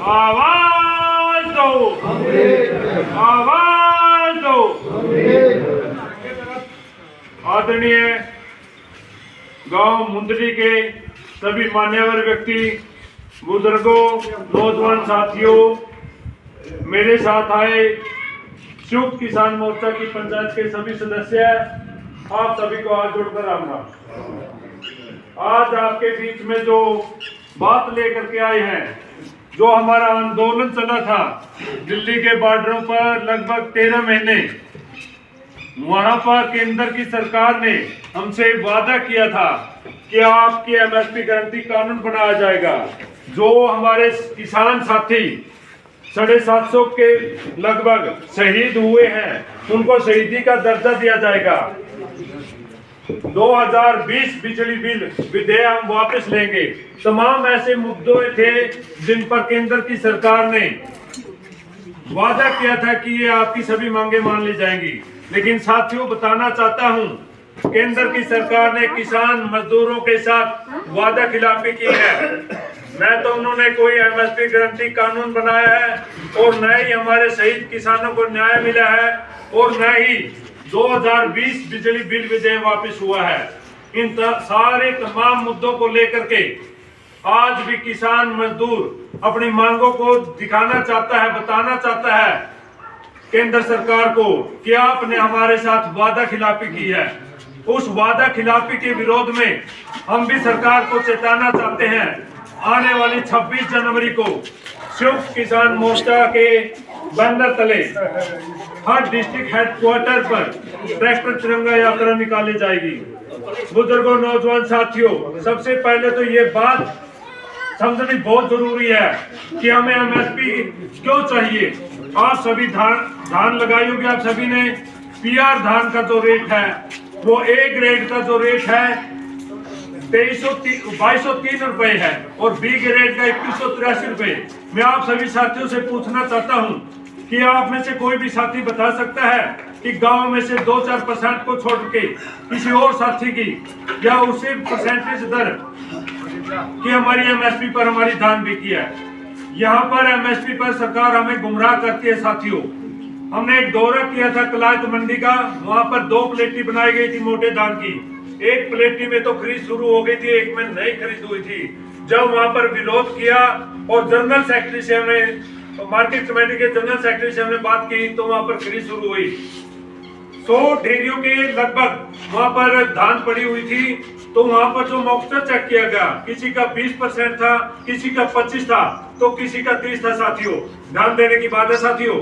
आवाज दो, आवाज दो। आदरणीय गांव मुंदरी के सभी मान्यवर व्यक्ति, बुजुर्गों, नौजवान साथियों, मेरे साथ आए संयुक्त किसान मोर्चा की पंचायत के सभी सदस्य, आप सभी को हाथ जोड़कर राम राम। आज आपके बीच में जो बात लेकर के आए हैं, जो हमारा आंदोलन चला था दिल्ली के बॉर्डरों पर लगभग 13 महीने, वहां पर केंद्र की सरकार ने हमसे वादा किया था कि आपकी एमएसपी गारंटी कानून बनाया जाएगा। जो हमारे किसान साथी 750 के लगभग शहीद हुए हैं, उनको शहीदी का दर्जा दिया जाएगा। 2020 बिजली बिल विधेयक हम वापस लेंगे। तमाम ऐसे मुद्दे थे जिन पर केंद्र की सरकार ने वादा किया था कि ये आपकी सभी मांगे मान ली जाएंगी। लेकिन साथियों, बताना चाहता हूं, केंद्र की सरकार ने किसान मजदूरों के साथ वादा खिलाफी की है। न तो उन्होंने कोई एमएसपी गारंटी कानून बनाया है, और न ही हमारे शहीद किसानों को न्याय मिला है, और न ही 2020 बिजली बिल विधेयक वापस हुआ है। इन सारे तमाम मुद्दों को लेकर के आज भी किसान मजदूर अपनी मांगों को दिखाना चाहता है, बताना चाहता है केंद्र सरकार को कि आपने हमारे साथ वादा खिलाफी की है। उस वादा खिलाफी के विरोध में हम भी सरकार को चेताना चाहते हैं। आने वाली 26 जनवरी को संयुक्त किसान मोर्चा के बैनर तले हर डिस्ट्रिक्ट हेडक्वार्टर पर ट्रैक्टर तिरंगा यात्रा निकाली जाएगी। बुजुर्गों, नौजवान साथियों, सबसे पहले तो ये बात समझनी बहुत जरूरी है कि हमें एमएसपी क्यों चाहिए। आप सभी धान लगाई होगी, आप सभी ने पीआर धान का जो रेट है, वो ए ग्रेड का जो रेट है 2203 रुपए है, और बी ग्रेड का 2183 रुपए। मैं आप सभी साथियों से पूछना चाहता हूं कि आप में से कोई भी साथी बता सकता है कि गांव में से 2-4% को छोड़ के किसी और साथी की या उसी परसेंटेज दर कि हमारी एमएसपी पर हमारी धान बिकी है। यहाँ पर एमएसपी पर सरकार हमें गुमराह करती है। साथियों, हमने एक दौरा किया था कलायत मंडी का, वहां पर 2 प्लेटी बनाई गई थी मोटे धान की। एक प्लेटी में तो खरीद शुरू हो गई थी, एक में नहीं खरीद हुई थी। जब वहां पर विरोध किया और जनरल सेक्रेटरी से हमने, मार्केट कमेटी के जनरल सेक्रेटरी से हमने बात की, तो वहां पर खरीद शुरू हुई। 100 ढेरियों के लगभग वहां पर धान पड़ी हुई थी। तो वहां पर जो मॉइस्चर चेक किया गया, किसी का 20% था, किसी का 25 था, तो किसी का 30 था। साथियों, ध्यान देने की बात है साथियों।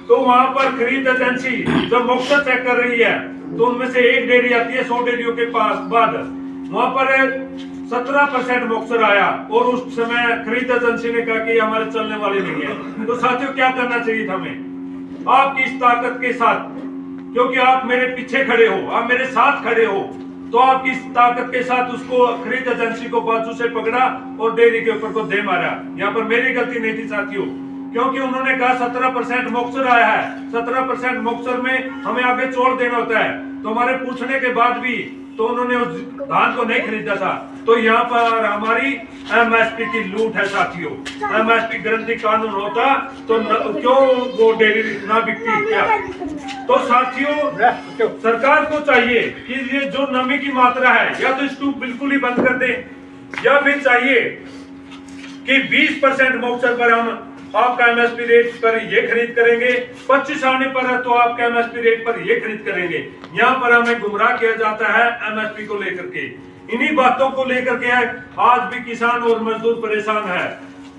तो वहां पर खरीद एजेंसी जब मॉइस्चर चेक कर रही है, तो उनमें से एक डेयरी आती है 100 डेयरियों के पास बाद, वहां पर 17% मॉइस्चर आया, और उस समय खरीद एजेंसी ने कहा कि हमारे चलने वाले नहीं है। तो साथियों, क्या करना चाहिए था हमें आपकी इस ताकत के साथ, क्योंकि आप मेरे पीछे खड़े हो, आप मेरे साथ खड़े हो, तो आपकी इस ताकत के साथ उसको खरीद एजेंसी को बाजू से पकड़ा और डेयरी के ऊपर को दे मारा। यहाँ पर मेरी गलती नहीं थी साथियों, क्योंकि उन्होंने कहा 17% मॉइस्चर आया है। 17% मॉइस्चर में हमें आगे छोड़ देना होता है। तो हमारे पूछने के बाद भी तो उन्होंने उस धान को नहीं खरीदा था। तो यहाँ पर हमारी एमएसपी की लूट है साथियों। एमएसपी गारंटी कानून होता तो क्यों वो डेयरी ना बिकती क्या? तो साथियों, सरकार को चाहिए कि ये जो नमी की मात्रा है, या तो इसको बिल्कुल ही बंद कर दे, या फिर चाहिए कि 20% मॉइस्चर पर हम आपका एमएसपी रेट पर ये खरीद करेंगे, 25 आने पर है तो आपके एमएसपी रेट पर ये खरीद करेंगे। यहाँ पर हमें गुमराह किया जाता है एमएसपी को लेकर के। इन्हीं बातों को लेकर के आज भी किसान और मजदूर परेशान है,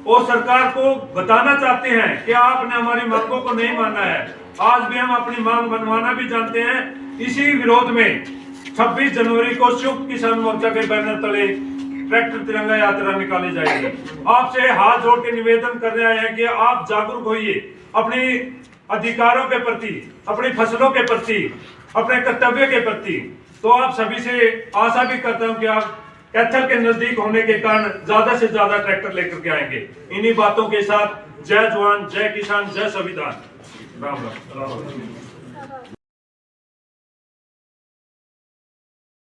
और सरकार को बताना चाहते हैं कि आपने हमारी मांगों को नहीं माना है। आज भी हम अपनी मांग बनवाना भी जानते हैं। इसी विरोध में 26 जनवरी को संयुक्त किसान मोर्चा के बैनर तले ट्रैक्टर तिरंगा यात्रा निकाली जाएगी। आपसे हाथ जोड़ के निवेदन कर रहे हैं कि आप जागरूक होइए अपने अधिकारों के प्रति, अपनी फसलों के प्रति, अपने कर्तव्य के प्रति। तो आप सभी से आशा भी करता हूं कि आप कैथल के नजदीक होने के कारण ज्यादा से ज्यादा ट्रैक्टर लेकर के आएंगे। इन्हीं बातों के साथ जय जवान, जय किसान, जय संविधान। राम राम।